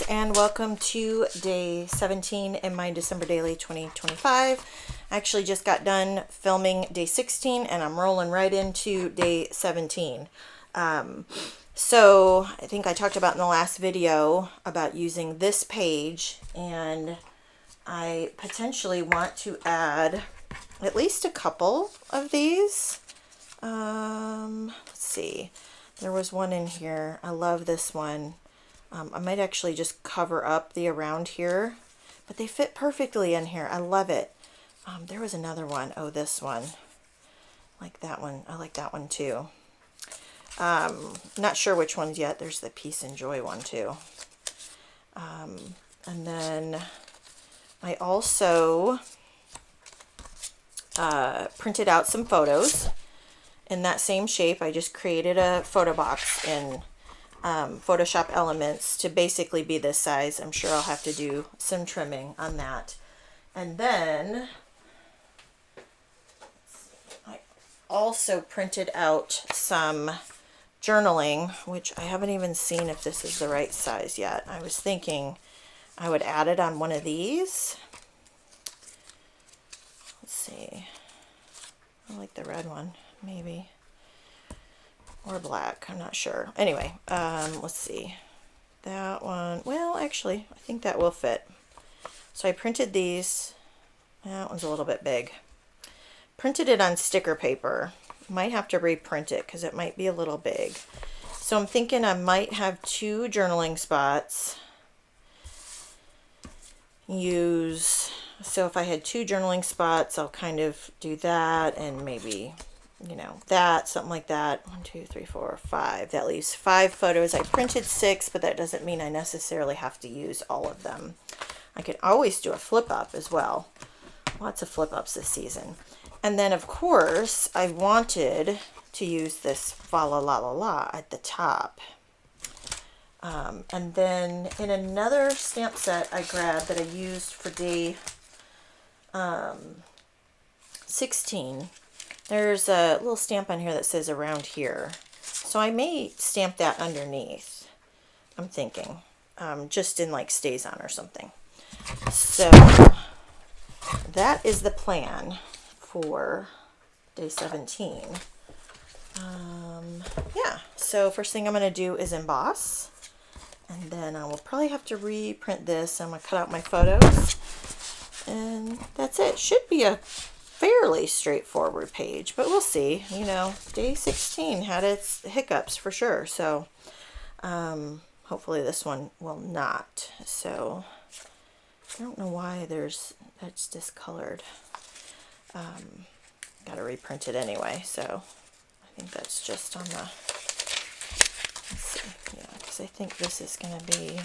and welcome to day 17 in my December daily 2025. I actually just got done filming day 16 and I'm rolling right into day 17. So I think I talked about in the last video about using this page, and I potentially want to add at least a couple of these. Let's see. There was one in here. I love this one. I might actually just cover up the around here, but they fit perfectly in here. I love it. There was another one. Oh, this one. Like that one. I like that one too. Not sure which ones yet. There's the Peace and Joy one too. And then I also printed out some photos in that same shape. I just created a photo box in Photoshop Elements to basically be this size. I'm sure I'll have to do some trimming on that. And then I also printed out some journaling, which I haven't even seen if this is the right size yet. I was thinking I would add it on one of these. Let's see. I like the red one, maybe. Or black, I'm not sure. Anyway, let's see. That one, well, actually, I think that will fit. So I printed these. That one's a little bit big. Printed it on sticker paper. Might have to reprint it because it might be a little big. So I'm thinking I might have two journaling spots. So if I had two journaling spots, I'll kind of do that and maybe, that, something like that. 1, 2, 3, 4, 5. That leaves 5 photos. I printed 6, but that doesn't mean I necessarily have to use all of them. I could always do a flip up as well. Lots of flip ups this season. And then, of course, I wanted to use this fa la la la la at the top. And then in another stamp set I grabbed that I used for day 16, there's a little stamp on here that says around here. So I may stamp that underneath, I'm thinking, just in like stays on or something. So that is the plan for day 17. Yeah, so first thing I'm going to do is emboss. And then I will probably have to reprint this. I'm going to cut out my photos. And that's it. Should be a fairly straightforward page, but we'll see. Day 16 had its hiccups for sure. So hopefully this one will not. So I don't know why that's discolored. Got to reprint it anyway. So I think that's just on the... Let's see, yeah, because I think this is going to be,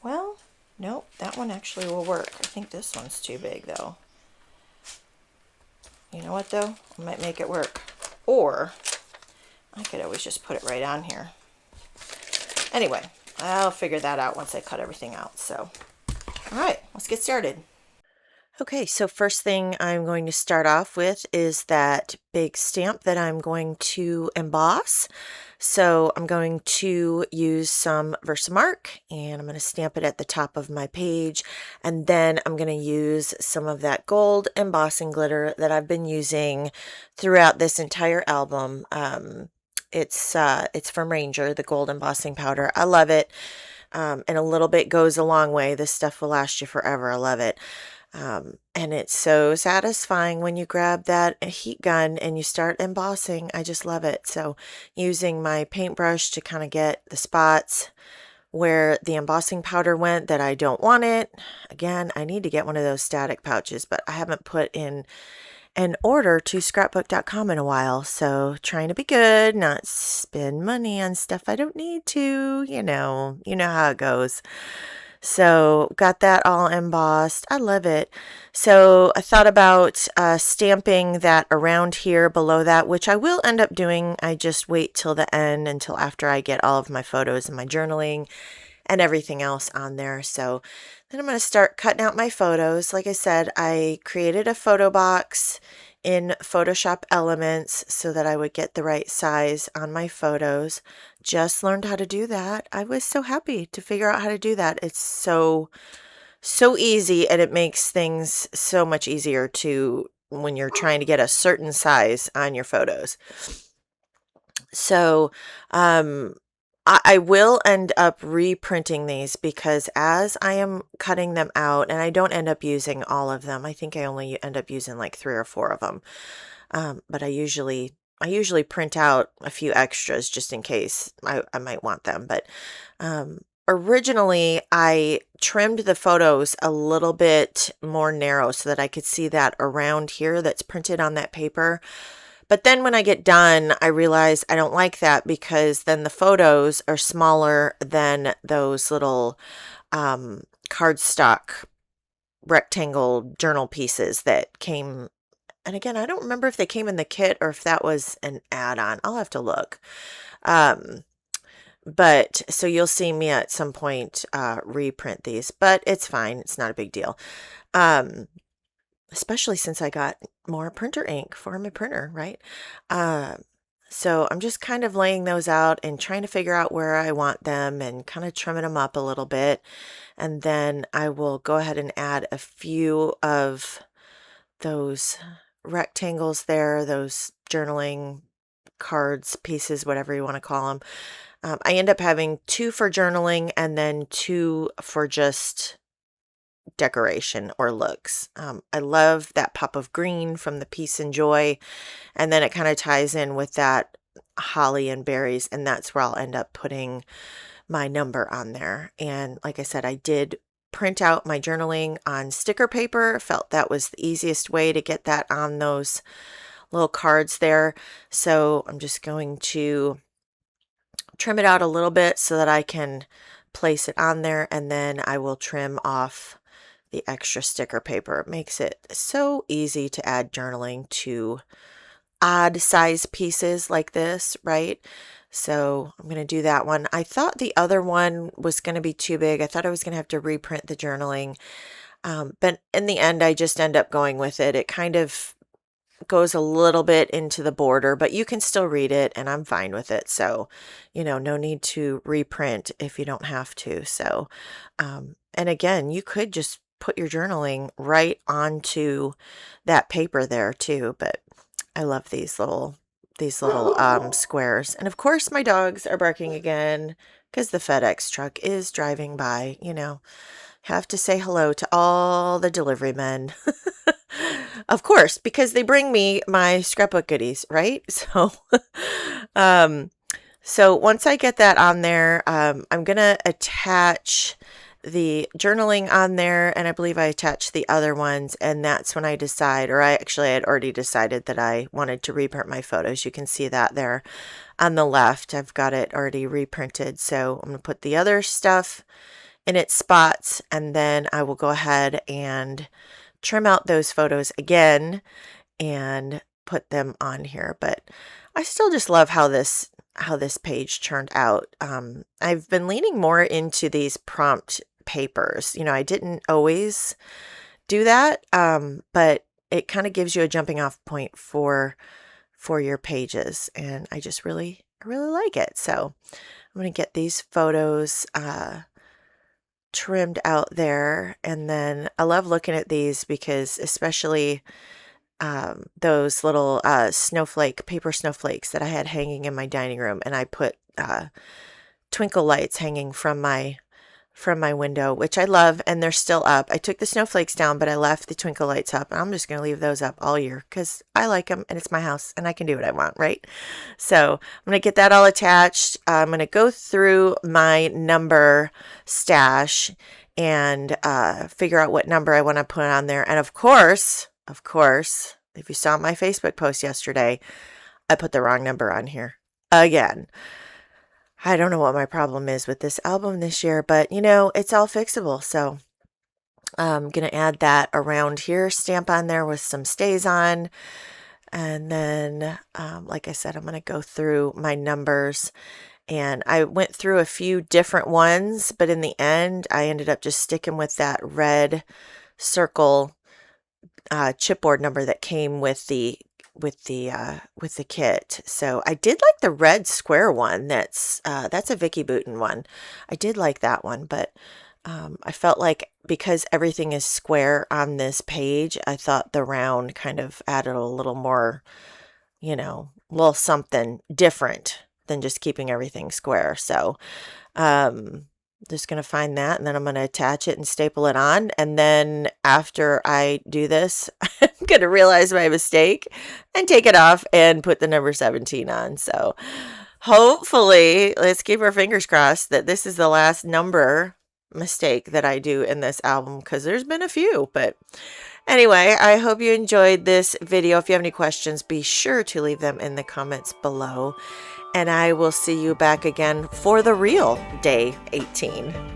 well, nope, that one actually will work. I think this one's too big, though. You know what, though? I might make it work. Or I could always just put it right on here. Anyway, I'll figure that out once I cut everything out. So, all right, let's get started. Okay, so first thing I'm going to start off with is that big stamp that I'm going to emboss. So I'm going to use some Versamark and I'm going to stamp it at the top of my page. And then I'm going to use some of that gold embossing glitter that I've been using throughout this entire album. It's from Ranger, the gold embossing powder. I love it. And a little bit goes a long way. This stuff will last you forever. I love it. And it's so satisfying when you grab that heat gun and you start embossing. I just love it. So using my paintbrush to kind of get the spots where the embossing powder went that I don't want it. Again, I need to get one of those static pouches, but I haven't put in an order to scrapbook.com in a while. So trying to be good, not spend money on stuff I don't need to, you know how it goes. So got that all embossed. I love it. So I thought about stamping that around here below that, which I will end up doing. I just wait till the end, until after I get all of my photos and my journaling and everything else on there. So then I'm going to start cutting out my photos. Like I said, I created a photo box in Photoshop Elements so that I would get the right size on my photos. Just learned how to do that. I was so happy to figure out how to do that. It's so easy, and it makes things so much easier to when you're trying to get a certain size on your photos. So I will end up reprinting these because as I am cutting them out, and I don't end up using all of them. I think I only end up using like 3 or 4 of them. But I usually print out a few extras just in case I might want them. But originally I trimmed the photos a little bit more narrow so that I could see that around here that's printed on that paper. But then when I get done, I realize I don't like that because then the photos are smaller than those little cardstock rectangle journal pieces that came. And again, I don't remember if they came in the kit or if that was an add-on. I'll have to look. But so you'll see me at some point reprint these, but it's fine. It's not a big deal. Especially since I got more printer ink for my printer, right? So I'm just kind of laying those out and trying to figure out where I want them and kind of trimming them up a little bit. And then I will go ahead and add a few of those rectangles there, those journaling cards, pieces, whatever you want to call them. I end up having 2 for journaling and then 2 for just decoration or looks. I love that pop of green from the Peace and Joy, and then it kind of ties in with that holly and berries, and that's where I'll end up putting my number on there. And like I said, I did print out my journaling on sticker paper. Felt that was the easiest way to get that on those little cards there. So I'm just going to trim it out a little bit so that I can place it on there, and then I will trim off the extra sticker paper. It makes it so easy to add journaling to odd size pieces like this, right? So I'm going to do that one. I thought the other one was going to be too big. I thought I was going to have to reprint the journaling. But in the end, I just end up going with it. It kind of goes a little bit into the border, but you can still read it, and I'm fine with it. So, no need to reprint if you don't have to. So, and again, you could just put your journaling right onto that paper there too, but I love these little squares. And of course my dogs are barking again because the FedEx truck is driving by. Have to say hello to all the delivery men. Of course, because they bring me my scrapbook goodies, right? So once I get that on there, I'm gonna attach the journaling on there, and I believe I attached the other ones, and that's when I decide, or I actually had already decided that I wanted to reprint my photos. You can see that there on the left. I've got it already reprinted, so I'm going to put the other stuff in its spots, and then I will go ahead and trim out those photos again and put them on here. But I still just love how this page turned out. I've been leaning more into these prompt papers. I didn't always do that, but it kind of gives you a jumping off point for your pages, and I just really like it. So I'm going to get these photos trimmed out there, and then I love looking at these because especially those little paper snowflakes that I had hanging in my dining room, and I put twinkle lights hanging from my window, which I love, and they're still up. I took the snowflakes down, but I left the twinkle lights up, and I'm just going to leave those up all year because I like them, and it's my house, and I can do what I want, right? So I'm going to get that all attached. I'm going to go through my number stash and figure out what number I want to put on there. And of course, if you saw my Facebook post yesterday, I put the wrong number on here again. I don't know what my problem is with this album this year, but it's all fixable. So I'm going to add that around here, stamp on there with some stays on. And then, like I said, I'm going to go through my numbers, and I went through a few different ones, but in the end, I ended up just sticking with that red circle chipboard number that came with the kit. So I did like the red square one. That's a Vicky Bouton one. I did like that one, but I felt like because everything is square on this page, I thought the round kind of added a little more, you know, a little something different than just keeping everything square. So just going to find that, and then I'm going to attach it and staple it on. And then after I do this, I'm going to realize my mistake and take it off and put the number 17 on. So hopefully, let's keep our fingers crossed that this is the last number mistake that I do in this album, because there's been a few. But anyway, I hope you enjoyed this video. If you have any questions, be sure to leave them in the comments below. And I will see you back again for the real day 18.